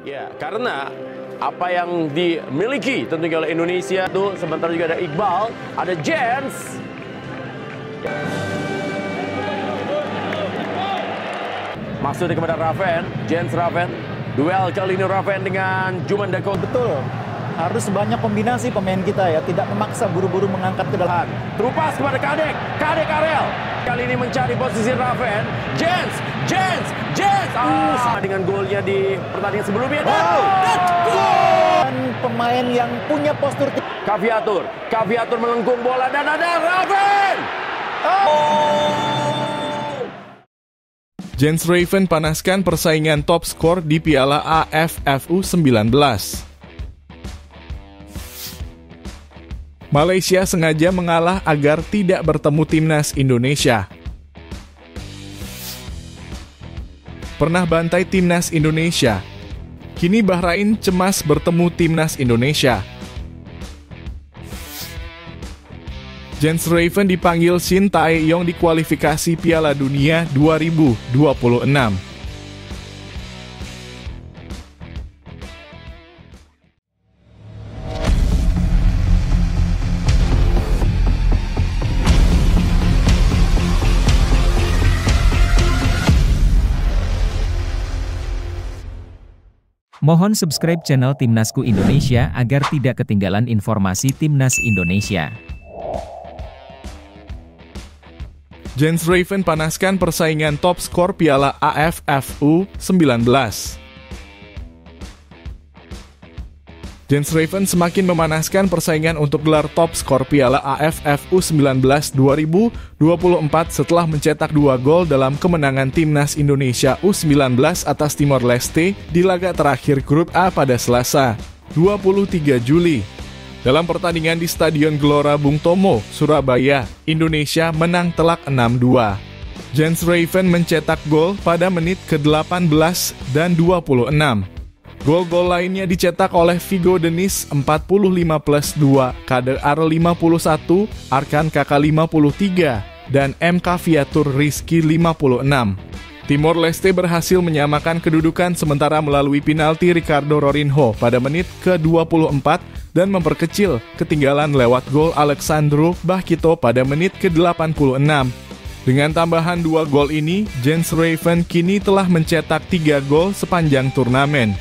Ya, karena apa yang dimiliki tentunya oleh Indonesia itu sementara juga ada Iqbal, ada Jens. Maksudnya kepada Raven, Jens Raven. Duel kali ini Raven dengan Jumandako. Betul, harus banyak kombinasi pemain kita ya, tidak memaksa buru-buru mengangkat ke dalam. Terupas kepada Kadek Ariel. Kali ini mencari posisi Raven. Jens. Dengan golnya di pertandingan sebelumnya. Dan pemain yang punya postur. Kaviatur melengkung bola dan ada Raven. Jens Raven panaskan persaingan top skor di Piala AFF U19. Malaysia sengaja mengalah agar tidak bertemu timnas Indonesia. Pernah bantai timnas Indonesia. Kini Bahrain cemas bertemu timnas Indonesia. Jens Raven dipanggil Shin Tae-yong di kualifikasi Piala Dunia 2026. Mohon subscribe channel Timnasku Indonesia agar tidak ketinggalan informasi Timnas Indonesia. Jens Raven panaskan persaingan top skor Piala AFF U19. Jens Raven semakin memanaskan persaingan untuk gelar top skor Piala AFF U19 2024 setelah mencetak 2 gol dalam kemenangan timnas Indonesia U19 atas Timor Leste di laga terakhir grup A pada Selasa, 23 Juli. Dalam pertandingan di Stadion Gelora Bung Tomo, Surabaya, Indonesia menang telak 6-2. Jens Raven mencetak gol pada menit ke-18 dan 26. Gol-gol lainnya dicetak oleh Vigo Denis 45+2, Kade Arel 51, Arkan Kakak 53, dan M. Kaviatur Rizky 56. Timor Leste berhasil menyamakan kedudukan sementara melalui penalti Ricardo Rorinho pada menit ke-24 dan memperkecil ketinggalan lewat gol Alexandro Bahkito pada menit ke-86. Dengan tambahan 2 gol ini, Jens Raven kini telah mencetak 3 gol sepanjang turnamen.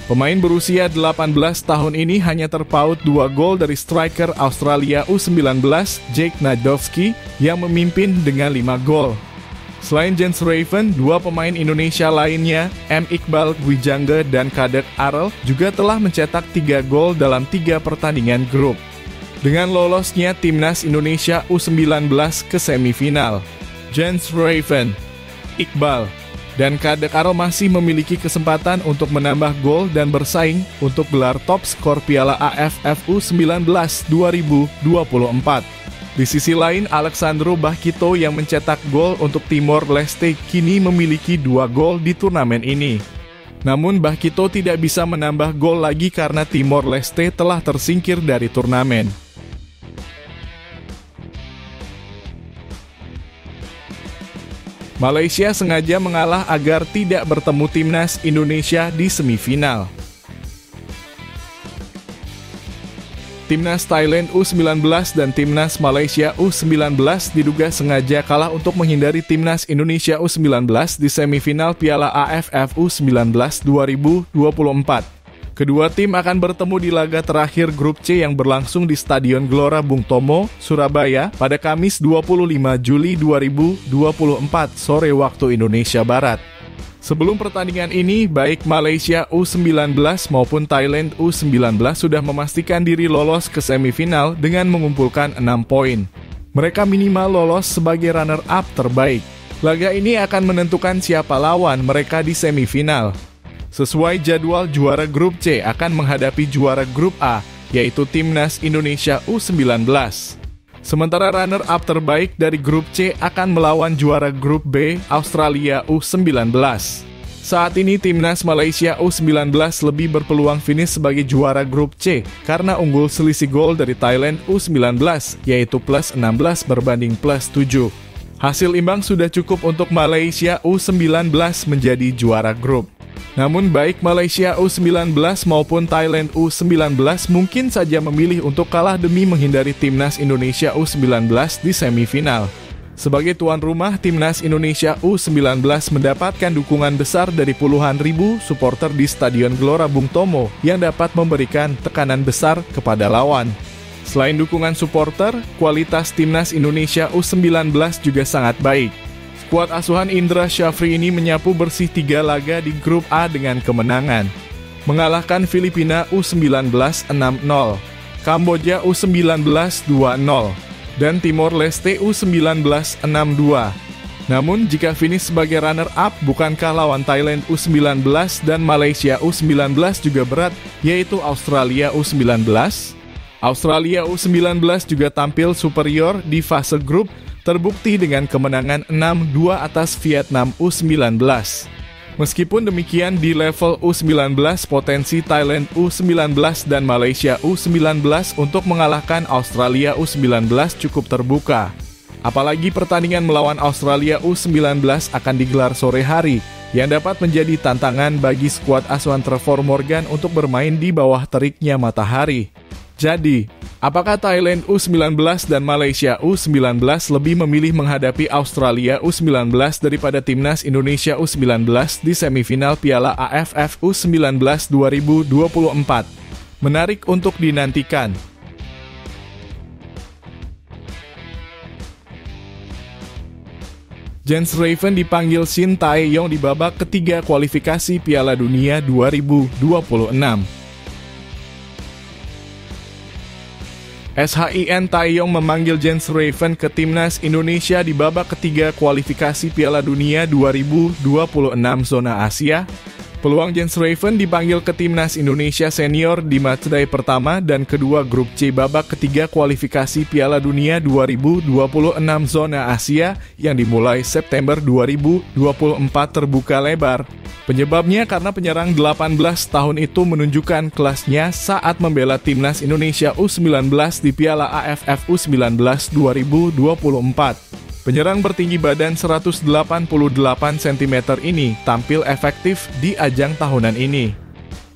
Pemain berusia 18 tahun ini hanya terpaut 2 gol dari striker Australia U19 Jake Nadovski yang memimpin dengan 5 gol. Selain Jens Raven, 2 pemain Indonesia lainnya, M. Iqbal Gwijangge dan Kadek Arel, juga telah mencetak 3 gol dalam 3 pertandingan grup. Dengan lolosnya timnas Indonesia U19 ke semifinal, Jens Raven, Iqbal, dan Kadek Arel masih memiliki kesempatan untuk menambah gol dan bersaing untuk gelar top skor Piala AFF U19 2024. Di sisi lain, Alexandro Bahkito yang mencetak gol untuk Timor Leste kini memiliki 2 gol di turnamen ini. Namun Bahkito tidak bisa menambah gol lagi karena Timor Leste telah tersingkir dari turnamen. Malaysia sengaja mengalah agar tidak bertemu timnas Indonesia di semifinal. Timnas Thailand U19 dan timnas Malaysia U19 diduga sengaja kalah untuk menghindari timnas Indonesia U19 di semifinal Piala AFF U19 2024. Kedua tim akan bertemu di laga terakhir grup C yang berlangsung di Stadion Gelora Bung Tomo, Surabaya pada Kamis 25 Juli 2024 sore waktu Indonesia Barat. Sebelum pertandingan ini, baik Malaysia U19 maupun Thailand U19 sudah memastikan diri lolos ke semifinal dengan mengumpulkan 6 poin. Mereka minimal lolos sebagai runner-up terbaik. Laga ini akan menentukan siapa lawan mereka di semifinal. Sesuai jadwal, juara grup C akan menghadapi juara grup A, yaitu timnas Indonesia U19. Sementara runner-up terbaik dari grup C akan melawan juara grup B, Australia U19. Saat ini timnas Malaysia U19 lebih berpeluang finish sebagai juara grup C karena unggul selisih gol dari Thailand U19, yaitu plus 16 berbanding plus 7. Hasil imbang sudah cukup untuk Malaysia U19 menjadi juara grup. Namun baik Malaysia U19 maupun Thailand U19 mungkin saja memilih untuk kalah demi menghindari timnas Indonesia U19 di semifinal. Sebagai tuan rumah, timnas Indonesia U19 mendapatkan dukungan besar dari puluhan ribu supporter di Stadion Gelora Bung Tomo yang dapat memberikan tekanan besar kepada lawan. Selain dukungan supporter, kualitas timnas Indonesia U19 juga sangat baik. Skuad asuhan Indra Syafri ini menyapu bersih 3 laga di grup A dengan kemenangan. Mengalahkan Filipina U19 6-0, Kamboja U19 2-0, dan Timor Leste U19 6-2. Namun jika finish sebagai runner-up, bukankah lawan Thailand U19 dan Malaysia U19 juga berat, yaitu Australia U19? Australia U19 juga tampil superior di fase grup, terbukti dengan kemenangan 6-2 atas Vietnam U19. Meskipun demikian, di level U19 potensi Thailand U19 dan Malaysia U19 untuk mengalahkan Australia U19 cukup terbuka. Apalagi pertandingan melawan Australia U19 akan digelar sore hari, yang dapat menjadi tantangan bagi skuad asuhan Trevor Morgan untuk bermain di bawah teriknya matahari. Jadi, apakah Thailand U19 dan Malaysia U19 lebih memilih menghadapi Australia U19 daripada timnas Indonesia U19 di semifinal Piala AFF U19 2024? Menarik untuk dinantikan. Jens Raven dipanggil Shin Tae-yong di babak ketiga kualifikasi Piala Dunia 2026. SHIN Tae-yong memanggil Jens Raven ke timnas Indonesia di babak ketiga kualifikasi Piala Dunia 2026 zona Asia. Peluang Jens Raven dipanggil ke timnas Indonesia senior di matchday pertama dan kedua grup C babak ketiga kualifikasi Piala Dunia 2026 zona Asia yang dimulai September 2024 terbuka lebar. Penyebabnya karena penyerang 18 tahun itu menunjukkan kelasnya saat membela timnas Indonesia U19 di Piala AFF U19 2024. Penyerang bertinggi badan 188 cm ini tampil efektif di ajang tahunan ini.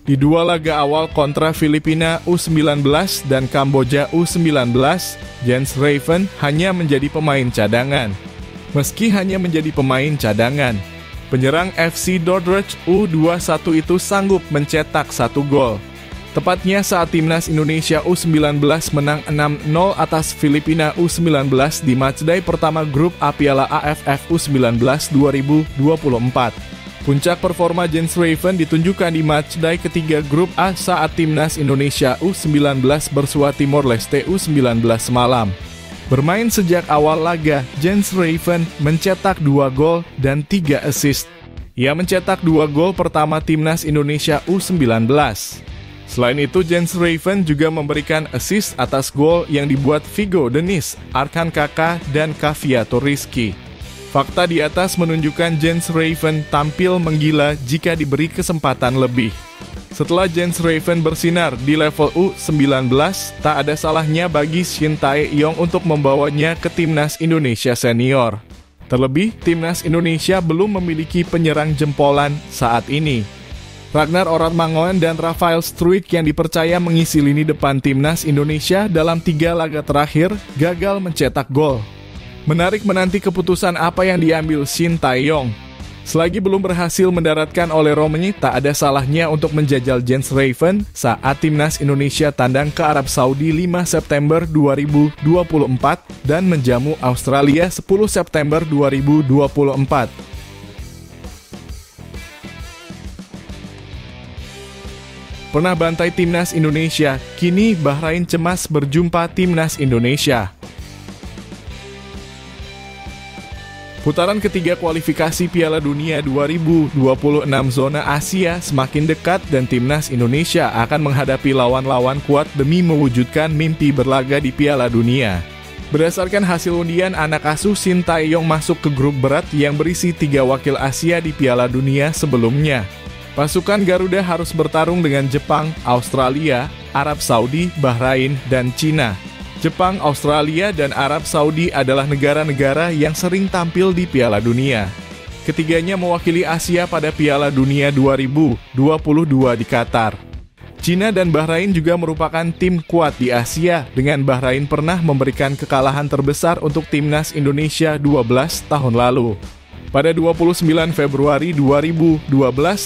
Di dua laga awal kontra Filipina U19 dan Kamboja U19, Jens Raven hanya menjadi pemain cadangan. Meski hanya menjadi pemain cadangan, penyerang FC Dordrecht U21 itu sanggup mencetak 1 gol. Tepatnya saat timnas Indonesia U19 menang 6-0 atas Filipina U19 di matchday pertama grup A Piala AFF U19 2024. Puncak performa Jens Raven ditunjukkan di matchday ketiga grup A saat timnas Indonesia U19 bersua Timor Leste U19 semalam. Bermain sejak awal laga, Jens Raven mencetak 2 gol dan 3 assist. Ia mencetak 2 gol pertama timnas Indonesia U19. Selain itu, Jens Raven juga memberikan assist atas gol yang dibuat Vigo Denis, Arkan Kaka, dan Kaviato Rizky. Fakta di atas menunjukkan Jens Raven tampil menggila jika diberi kesempatan lebih. Setelah Jens Raven bersinar di level U19, tak ada salahnya bagi Shin Tae-yong untuk membawanya ke timnas Indonesia senior. Terlebih, timnas Indonesia belum memiliki penyerang jempolan saat ini. Ragnar Oratmangoen dan Rafael Struijk yang dipercaya mengisi lini depan timnas Indonesia dalam 3 laga terakhir gagal mencetak gol. Menarik menanti keputusan apa yang diambil Shin Tae-yong. Selagi belum berhasil mendaratkan oleh Romani, tak ada salahnya untuk menjajal Jens Raven saat timnas Indonesia tandang ke Arab Saudi 5 September 2024 dan menjamu Australia 10 September 2024. Pernah bantai timnas Indonesia, kini Bahrain cemas berjumpa timnas Indonesia. Putaran ketiga kualifikasi Piala Dunia 2026 zona Asia semakin dekat dan timnas Indonesia akan menghadapi lawan-lawan kuat demi mewujudkan mimpi berlaga di Piala Dunia. Berdasarkan hasil undian, anak asuh Shin Tae-yong masuk ke grup berat yang berisi 3 wakil Asia di Piala Dunia sebelumnya. Pasukan Garuda harus bertarung dengan Jepang, Australia, Arab Saudi, Bahrain, dan Cina. Jepang, Australia, dan Arab Saudi adalah negara-negara yang sering tampil di Piala Dunia. Ketiganya mewakili Asia pada Piala Dunia 2022 di Qatar. Cina dan Bahrain juga merupakan tim kuat di Asia, dengan Bahrain pernah memberikan kekalahan terbesar untuk timnas Indonesia 12 tahun lalu. Pada 29 Februari 2012,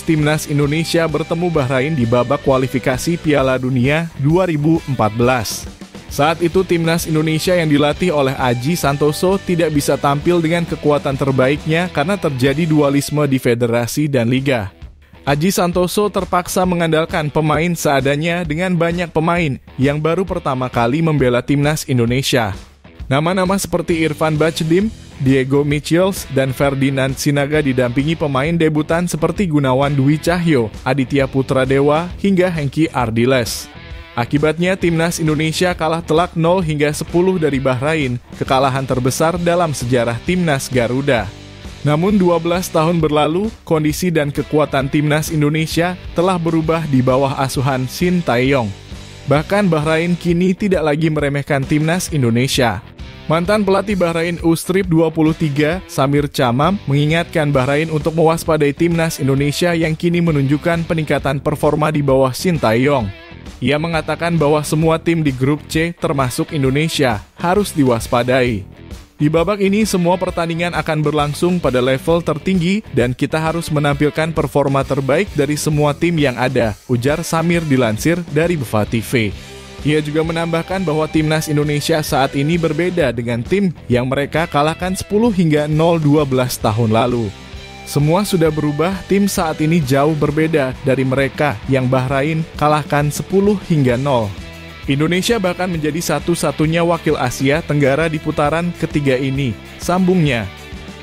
timnas Indonesia bertemu Bahrain di babak kualifikasi Piala Dunia 2014. Saat itu timnas Indonesia yang dilatih oleh Aji Santoso tidak bisa tampil dengan kekuatan terbaiknya karena terjadi dualisme di federasi dan liga. Aji Santoso terpaksa mengandalkan pemain seadanya dengan banyak pemain yang baru pertama kali membela timnas Indonesia. Nama-nama seperti Irfan Bahdim, Diego Michels, dan Ferdinand Sinaga didampingi pemain debutan seperti Gunawan Dwi Cahyo, Aditya Putradewa, hingga Hengki Ardiles. Akibatnya timnas Indonesia kalah telak 0 hingga 10 dari Bahrain, kekalahan terbesar dalam sejarah timnas Garuda. Namun 12 tahun berlalu, kondisi dan kekuatan timnas Indonesia telah berubah di bawah asuhan Shin Tae-yong. Bahkan Bahrain kini tidak lagi meremehkan timnas Indonesia. Mantan pelatih Bahrain U-Strip 23, Samir Chamam, mengingatkan Bahrain untuk mewaspadai timnas Indonesia yang kini menunjukkan peningkatan performa di bawah Shin Tae-yong. Ia mengatakan bahwa semua tim di grup C termasuk Indonesia harus diwaspadai. Di babak ini semua pertandingan akan berlangsung pada level tertinggi dan kita harus menampilkan performa terbaik dari semua tim yang ada, ujar Samir dilansir dari Beva TV. Ia juga menambahkan bahwa timnas Indonesia saat ini berbeda dengan tim yang mereka kalahkan 10 hingga 0-12 tahun lalu. Semua sudah berubah, tim saat ini jauh berbeda dari mereka yang Bahrain kalahkan 10 hingga 0. Indonesia bahkan menjadi satu-satunya wakil Asia Tenggara di putaran ketiga ini, sambungnya.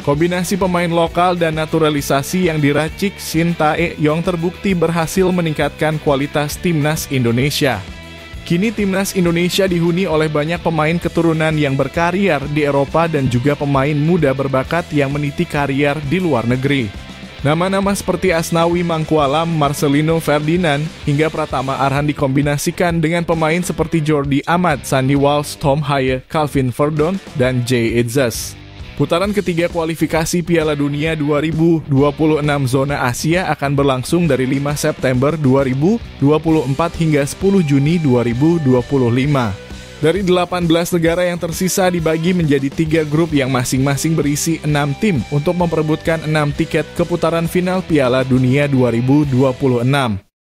Kombinasi pemain lokal dan naturalisasi yang diracik Shin Tae-yong terbukti berhasil meningkatkan kualitas timnas Indonesia. Kini timnas Indonesia dihuni oleh banyak pemain keturunan yang berkarier di Eropa dan juga pemain muda berbakat yang meniti karier di luar negeri. Nama-nama seperti Asnawi Mangkualam, Marcelino Ferdinand, hingga Pratama Arhan dikombinasikan dengan pemain seperti Jordi Amat, Sandy Walsh, Tom Haye, Calvin Verdon, dan Jay Itzes. Putaran ketiga kualifikasi Piala Dunia 2026 zona Asia akan berlangsung dari 5 September 2024 hingga 10 Juni 2025. Dari 18 negara yang tersisa dibagi menjadi 3 grup yang masing-masing berisi 6 tim untuk memperebutkan 6 tiket ke putaran final Piala Dunia 2026.